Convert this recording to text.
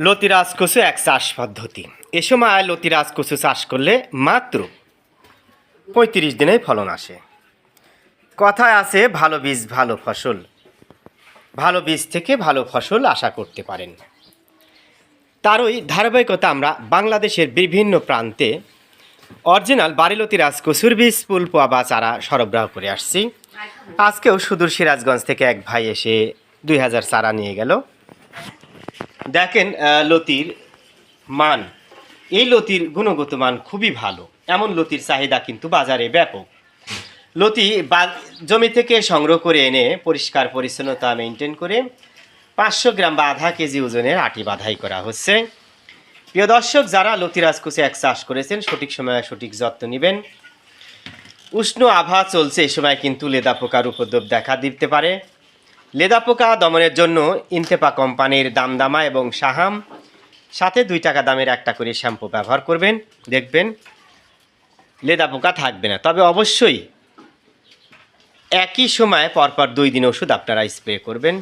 লতিরাজ কচু এক চাষ পদ্ধতি। এ সময় লতিরাজ কচু চাষ করলে মাত্র ৩৫ দিনেই ফলন আসে। কথায় আছে ভালো বীজ ভালো ফসল, ভালো বীজ থেকে ভালো ফসল আশা করতে পারেন। তারই ধারাবাহিকতা আমরা বাংলাদেশের বিভিন্ন প্রান্তে অরিজিনাল বাড়ি লতিরাজ কচুর বীজ পুলপোয়া বা চারা সরবরাহ করে আসছি। আজকেও সুদূর সিরাজগঞ্জ থেকে এক ভাই এসে ২০০০ চারা নিয়ে গেল। দেখেন লতির মান, এই লতির গুণগত মান খুবই ভালো। এমন লতির চাহিদা কিন্তু বাজারে ব্যাপক। লতি জমি থেকে সংগ্রহ করে এনে পরিষ্কার পরিচ্ছন্নতা মেনটেন করে ৫০০ গ্রাম বা আধা কেজি ওজনের আটি বাধাই করা হচ্ছে। প্রিয় দর্শক, যারা লতিরাজ কচু এক চাষ করেছেন সঠিক সময়ে সঠিক যত্ন নেবেন। উষ্ণ আবহাওয়া চলছে, এ সময় কিন্তু লেদা পোকার উপদ্রব দেখা দিতে পারে। লেদা পোকা দমনের জন্য ইন্তেপা কোম্পানির দামদামা এবং সাহাম সাথে ২ টাকা দামের একটা করে শ্যাম্পু ব্যবহার করবেন, দেখবেন লেদা পোকা থাকবে না। তবে অবশ্যই একই সময়ে পরপর ২ দিন ওষুধ আপনারা স্প্রে করবেন।